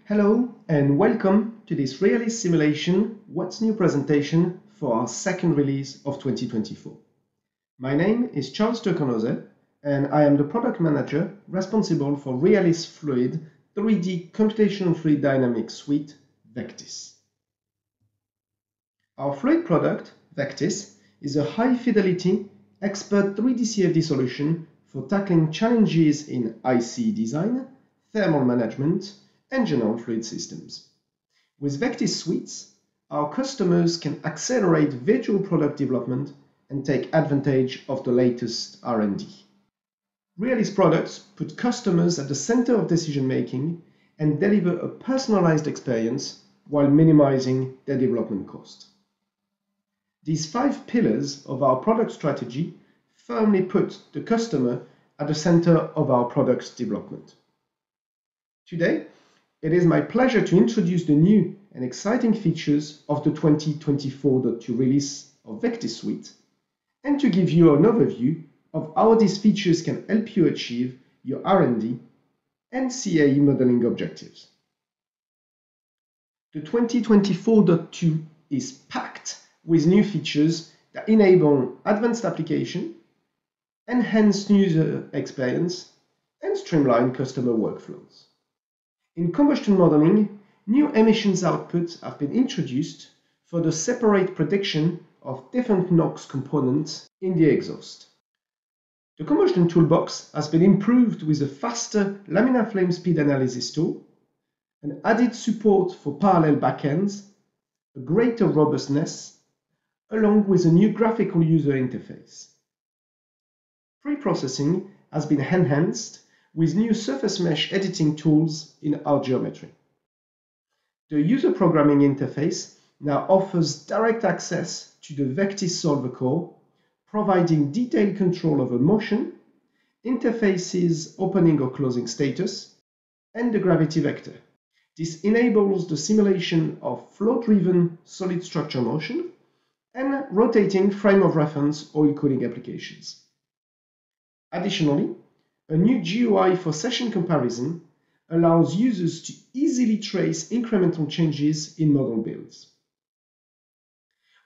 Hello and welcome to this Realist Simulation What's New presentation for our second release of 2024. My name is Charles Turconoze and I am the product manager responsible for Realist Fluid 3D Computational Fluid Dynamics Suite VECTIS. Our fluid product, VECTIS, is a high-fidelity, expert 3D CFD solution for tackling challenges in IC design, thermal management, and general fluid systems. With VECTIS suites, our customers can accelerate virtual product development and take advantage of the latest R&D. Realist products put customers at the center of decision-making and deliver a personalized experience while minimizing their development cost. These 5 pillars of our product strategy firmly put the customer at the center of our product's development. Today, it is my pleasure to introduce the new and exciting features of the 2024.2 release of VECTIS Suite and to give you an overview of how these features can help you achieve your R&D and CAE modeling objectives. The 2024.2 is packed with new features that enable advanced application, enhance user experience, and streamline customer workflows. In combustion modeling, new emissions outputs have been introduced for the separate prediction of different NOx components in the exhaust. The combustion toolbox has been improved with a faster laminar flame speed analysis tool, an added support for parallel backends, a greater robustness, along with a new graphical user interface. Pre-processing has been enhanced with new surface mesh editing tools in our geometry. The user programming interface now offers direct access to the VECTIS solver core, providing detailed control over motion, interfaces opening or closing status, and the gravity vector. This enables the simulation of flow-driven solid structure motion and rotating frame of reference oil cooling applications. Additionally, a new GUI for session comparison allows users to easily trace incremental changes in model builds.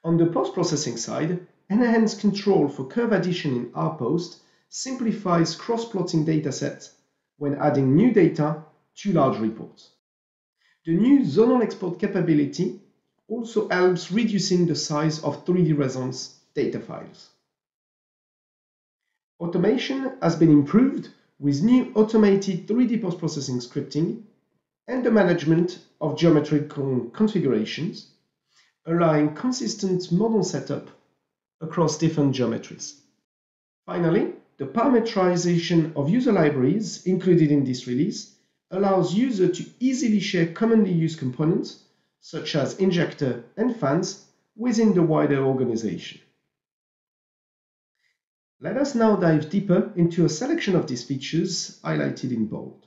On the post-processing side, enhanced control for curve addition in RPost simplifies cross-plotting datasets when adding new data to large reports. The new zonal export capability also helps reducing the size of 3D resonance data files. Automation has been improved with new automated 3D post-processing scripting and the management of geometrical configurations, allowing consistent model setup across different geometries. Finally, the parameterization of user libraries included in this release allows users to easily share commonly used components, such as injector and fans, within the wider organization. Let us now dive deeper into a selection of these features highlighted in bold.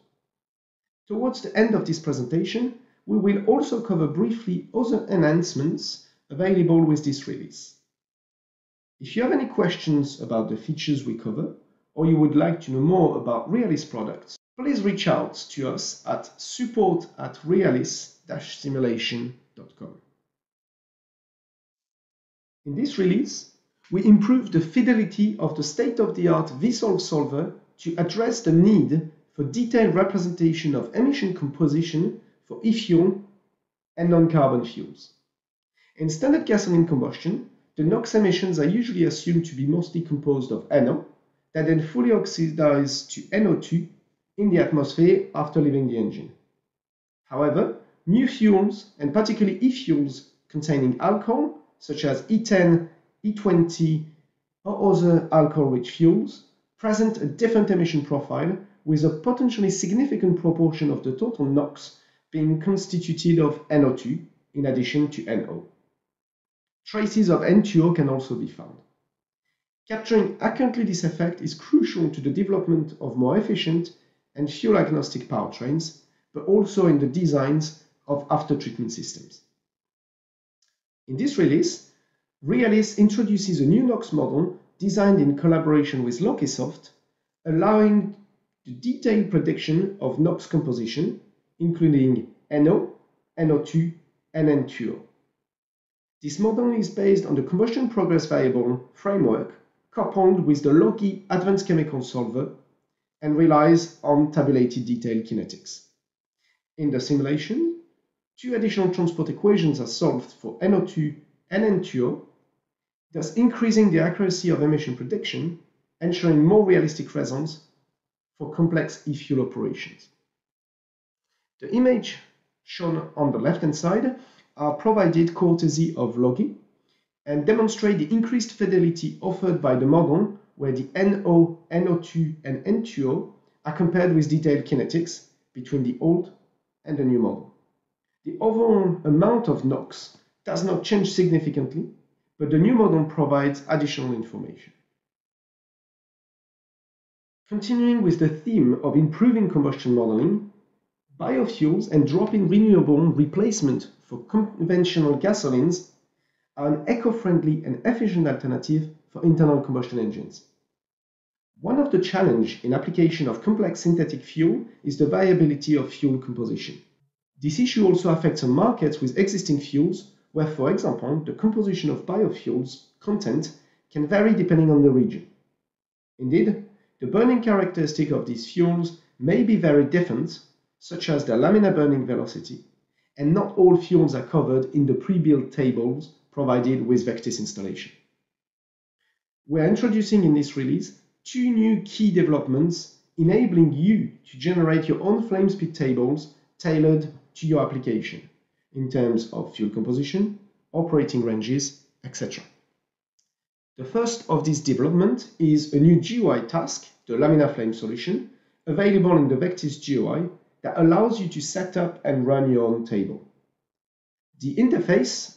Towards the end of this presentation, we will also cover briefly other enhancements available with this release. If you have any questions about the features we cover, or you would like to know more about Realist products, please reach out to us at support@realist-simulation.com. In this release, we improved the fidelity of the state-of-the-art VSolve solver to address the need for detailed representation of emission composition for e-fuel and non-carbon fuels. In standard gasoline combustion, the NOx emissions are usually assumed to be mostly composed of NO, that then fully oxidize to NO2 in the atmosphere after leaving the engine. However, new fuels, and particularly e-fuels containing alcohol, such as E10, E20, or other alcohol-rich fuels, present a different emission profile with a potentially significant proportion of the total NOx being constituted of NO2 in addition to NO. Traces of N2O can also be found. Capturing accurately this effect is crucial to the development of more efficient and fuel-agnostic powertrains, but also in the designs of after-treatment systems. In this release, Realist introduces a new NOX model designed in collaboration with LOGEsoft, allowing the detailed prediction of NOx composition including NO, NO2, and N2O. This model is based on the combustion progress variable framework coupled with the LOGE advanced chemical solver and relies on tabulated detailed kinetics. In the simulation, two additional transport equations are solved for NO2 and N2O, thus increasing the accuracy of emission prediction, ensuring more realistic results for complex e-fuel operations. The image shown on the left-hand side are provided courtesy of LOGE and demonstrate the increased fidelity offered by the model where the NO, NO2, and N2O are compared with detailed kinetics between the old and the new model. The overall amount of NOx does not change significantly, but the new model provides additional information. Continuing with the theme of improving combustion modeling, biofuels and drop-in renewable replacement for conventional gasolines are an eco-friendly and efficient alternative for internal combustion engines. One of the challenges in application of complex synthetic fuel is the variability of fuel composition. This issue also affects some markets with existing fuels where, for example, the composition of biofuels content can vary depending on the region. Indeed, the burning characteristic of these fuels may be very different, such as their laminar burning velocity, and not all fuels are covered in the pre-built tables provided with VECTIS installation. We are introducing in this release two new key developments enabling you to generate your own flame speed tables tailored to your application in terms of fuel composition, operating ranges, etc. The first of this development is a new GUI task, the laminar flame solution, available in the VECTIS GUI that allows you to set up and run your own table. The interface,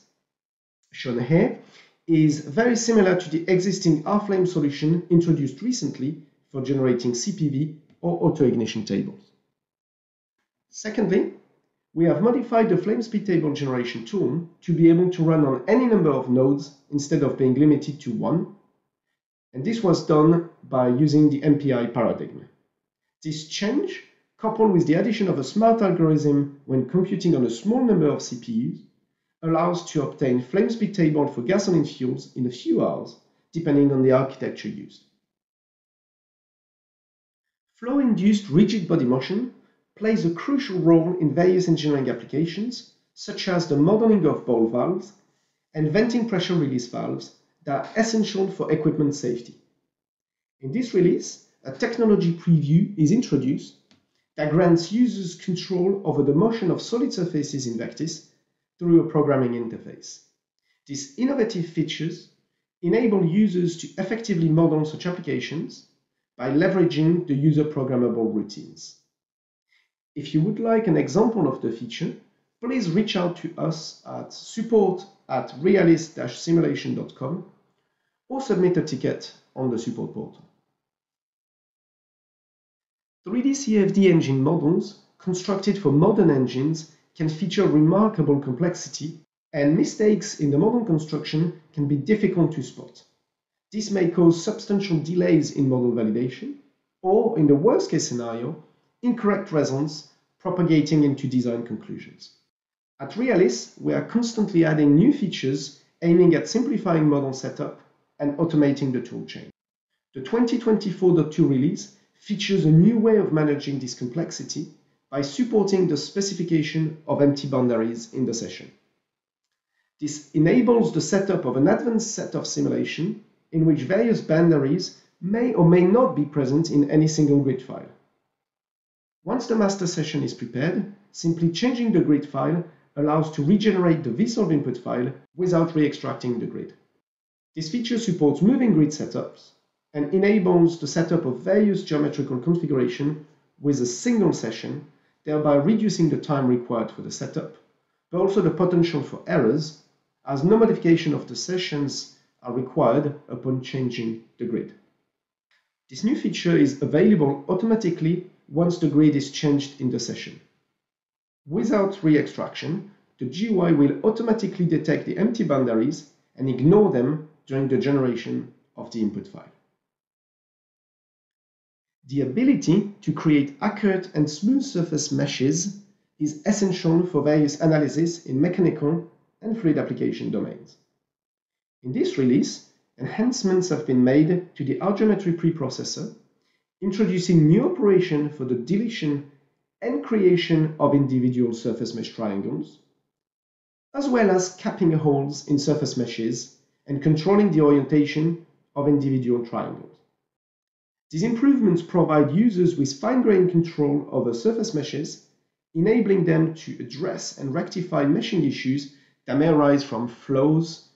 shown here, is very similar to the existing R-Flame solution introduced recently for generating CPV or auto-ignition tables. Secondly, we have modified the flame speed table generation tool to be able to run on any number of nodes instead of being limited to one, and this was done by using the MPI paradigm. This change, coupled with the addition of a smart algorithm when computing on a small number of CPUs, allows to obtain flame speed table for gasoline fuels in a few hours, depending on the architecture used. Flow-induced rigid body motion plays a crucial role in various engineering applications, such as the modeling of ball valves and venting pressure release valves that are essential for equipment safety. In this release, a technology preview is introduced that grants users control over the motion of solid surfaces in VECTIS through a programming interface. These innovative features enable users to effectively model such applications by leveraging the user programmable routines. If you would like an example of the feature, please reach out to us at support@realis-simulation.com or submit a ticket on the support portal. 3D CFD engine models constructed for modern engines can feature remarkable complexity, and mistakes in the model construction can be difficult to spot. This may cause substantial delays in model validation, or in the worst case scenario, incorrect results propagating into design conclusions. At Realis, we are constantly adding new features aiming at simplifying model setup and automating the toolchain. The 2024.2 release features a new way of managing this complexity by supporting the specification of empty boundaries in the session. This enables the setup of an advanced set of simulation in which various boundaries may or may not be present in any single grid file. Once the master session is prepared, simply changing the grid file allows to regenerate the VSolve input file without re-extracting the grid. This feature supports moving grid setups and enables the setup of various geometrical configurations with a single session, thereby reducing the time required for the setup, but also the potential for errors, as no modification of the sessions are required upon changing the grid. This new feature is available automatically once the grid is changed in the session. Without re-extraction, the GUI will automatically detect the empty boundaries and ignore them during the generation of the input file. The ability to create accurate and smooth surface meshes is essential for various analysis in mechanical and fluid application domains. In this release, enhancements have been made to the R-geometry preprocessor, introducing new operation for the deletion and creation of individual surface mesh triangles, as well as capping holes in surface meshes and controlling the orientation of individual triangles. These improvements provide users with fine-grained control over surface meshes, enabling them to address and rectify meshing issues that may arise from flaws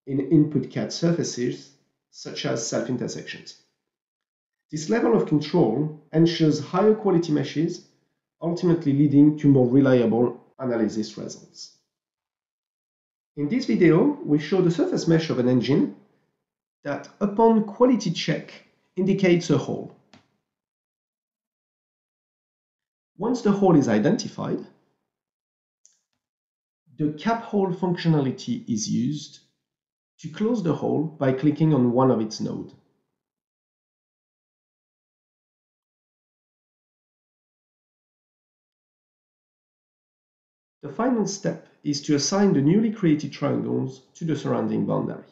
in input CAD surfaces, such as self-intersections. This level of control ensures higher quality meshes, ultimately leading to more reliable analysis results. In this video, we show the surface mesh of an engine that, upon quality check, indicates a hole. Once the hole is identified, the cap hole functionality is used to close the hole by clicking on one of its nodes. The final step is to assign the newly created triangles to the surrounding boundary.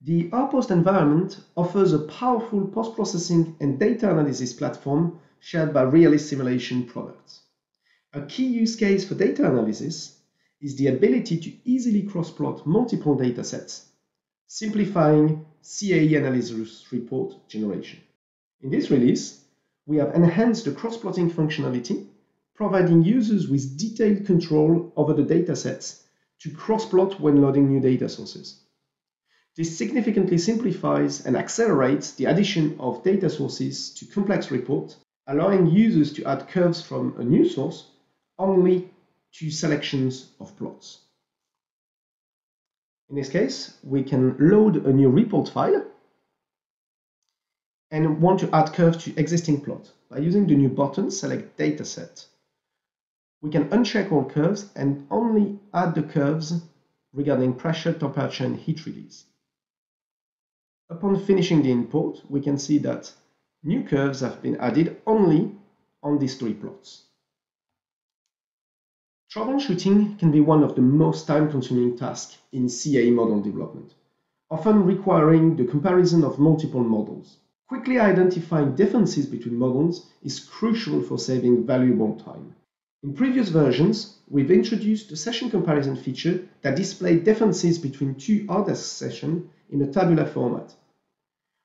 The R-Post environment offers a powerful post-processing and data analysis platform shared by realist simulation products. A key use case for data analysis is the ability to easily cross-plot multiple datasets, simplifying CAE analysis report generation. In this release, we have enhanced the cross-plotting functionality, providing users with detailed control over the datasets to cross-plot when loading new data sources. This significantly simplifies and accelerates the addition of data sources to complex reports, allowing users to add curves from a new source only to selections of plots. In this case, we can load a new report file and want to add curves to existing plot. By using the new button, select Dataset. We can uncheck all curves and only add the curves regarding pressure, temperature, and heat release. Upon finishing the import, we can see that new curves have been added only on these three plots. Troubleshooting can be one of the most time-consuming tasks in CAE model development, often requiring the comparison of multiple models. Quickly identifying differences between models is crucial for saving valuable time. In previous versions, we've introduced a session comparison feature that displayed differences between two R-Desk sessions in a tabular format.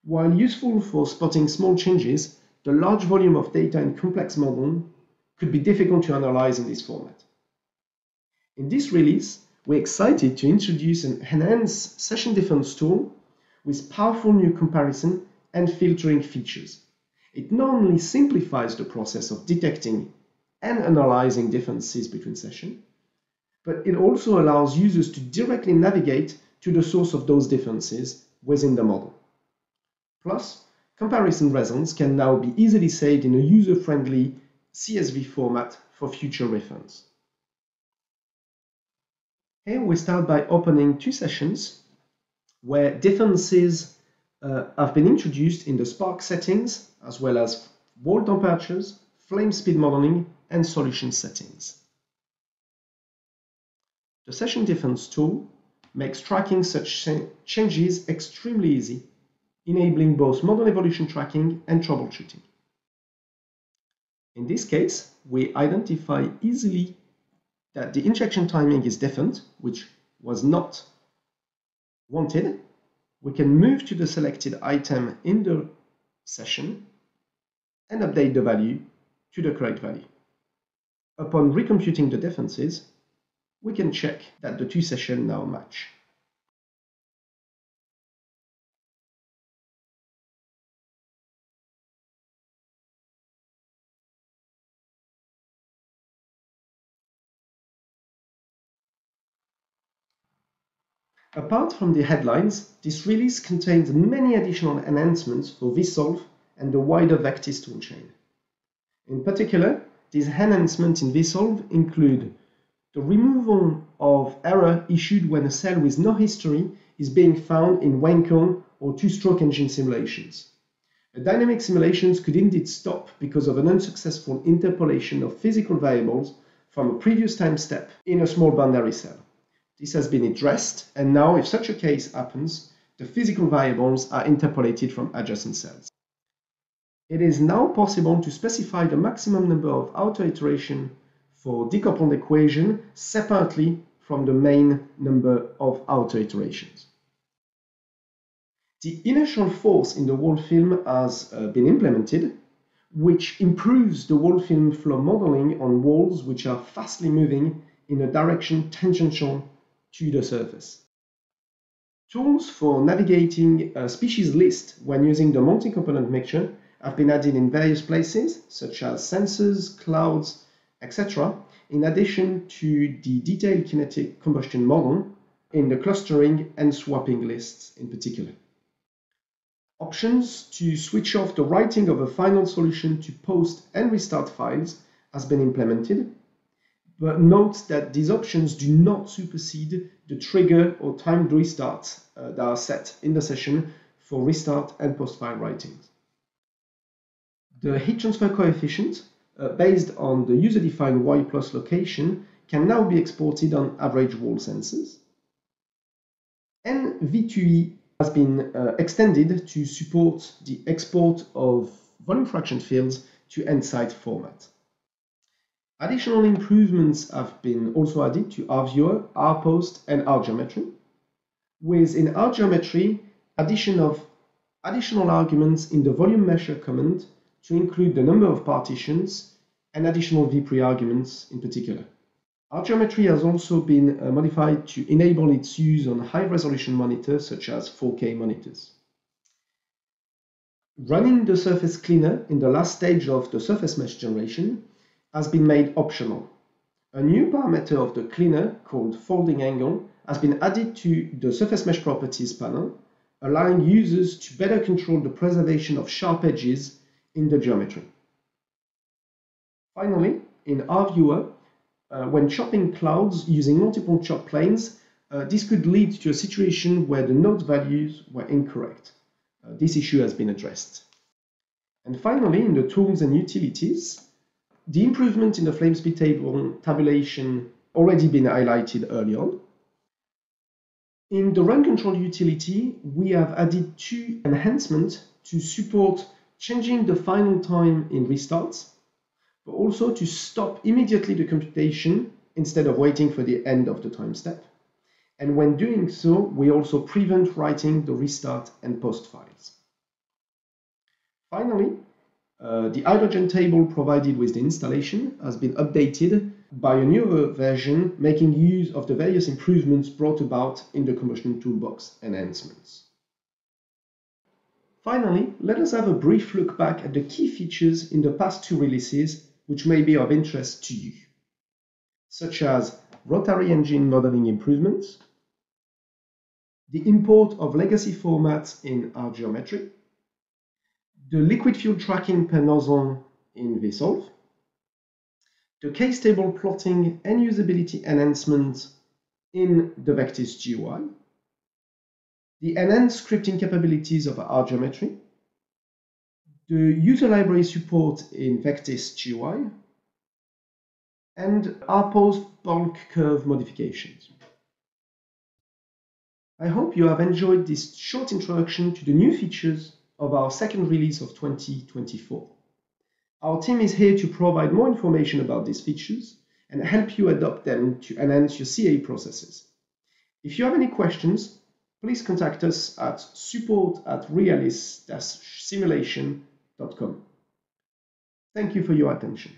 While useful for spotting small changes, the large volume of data in complex models could be difficult to analyze in this format. In this release, we're excited to introduce an enhanced session difference tool with powerful new comparison and filtering features. It not only simplifies the process of detecting and analyzing differences between sessions, but it also allows users to directly navigate to the source of those differences within the model. Plus, comparison results can now be easily saved in a user-friendly CSV format for future reference. Here we start by opening two sessions where differences have been introduced in the spark settings, as well as wall temperatures, flame speed modeling, and solution settings. The session difference tool makes tracking such changes extremely easy, enabling both model evolution tracking and troubleshooting. In this case, we identify easily that the injection timing is different, which was not wanted. We can move to the selected item in the session and update the value to the correct value. Upon recomputing the differences, we can check that the two sessions now match. Apart from the headlines, this release contains many additional enhancements for VSolve and the wider VECTIS toolchain. In particular, these enhancements in VSolve include The removal of error issued when a cell with no history is being found in Wankel or two-stroke engine simulations. Dynamic simulations could indeed stop because of an unsuccessful interpolation of physical variables from a previous time step in a small boundary cell. This has been addressed, and now if such a case happens, the physical variables are interpolated from adjacent cells. It is now possible to specify the maximum number of outer iterations for decoupled equation separately from the main number of outer iterations. The inertial force in the wall film has been implemented, which improves the wall film flow modeling on walls which are fastly moving in a direction tangential to the surface. Tools for navigating a species list when using the multi-component mixture have been added in various places, such as sensors, clouds, etc., in addition to the detailed kinetic combustion model in the clustering and swapping lists in particular. Options to switch off the writing of a final solution to post and restart files has been implemented, but note that these options do not supersede the trigger or timed restarts that are set in the session for restart and post-file writings. The heat transfer coefficient, based on the user-defined Y+ location, can now be exported on average wall sensors. And V2E has been extended to support the export of volume fraction fields to end-site format. Additional improvements have been also added to RViewer, RPost, and RGeometry, with in RGeometry addition of additional arguments in the volume measure command to include the number of partitions and additional vpre arguments in particular. RGeometry has also been modified to enable its use on high-resolution monitors such as 4K monitors. Running the surface cleaner in the last stage of the surface mesh generation has been made optional. A new parameter of the cleaner called folding angle has been added to the surface mesh properties panel, allowing users to better control the preservation of sharp edges in the geometry. Finally, in RViewer, when chopping clouds using multiple chop planes, this could lead to a situation where the node values were incorrect. This issue has been addressed. And finally, in the tools and utilities, the improvement in the flame speed table tabulation already been highlighted early on. In the run control utility, we have added 2 enhancements to support changing the final time in restarts, but also to stop immediately the computation instead of waiting for the end of the time step. And when doing so, we also prevent writing the restart and post files. Finally, the hydrogen table provided with the installation has been updated by a newer version, making use of the various improvements brought about in the combustion toolbox enhancements. Finally, let us have a brief look back at the key features in the past 2 releases which may be of interest to you, such as rotary engine modeling improvements, the import of legacy formats in RGeometry, the liquid fuel tracking per nozzle in VSolve, the case table plotting and usability enhancement in the VECTIS GUI, the enhanced scripting capabilities of RGeometry, the user library support in VECTIS GUI, and RPost bulk curve modifications. I hope you have enjoyed this short introduction to the new features of our second release of 2024. Our team is here to provide more information about these features and help you adopt them to enhance your CA processes. If you have any questions, please contact us at support@realis-simulation.com. Thank you for your attention.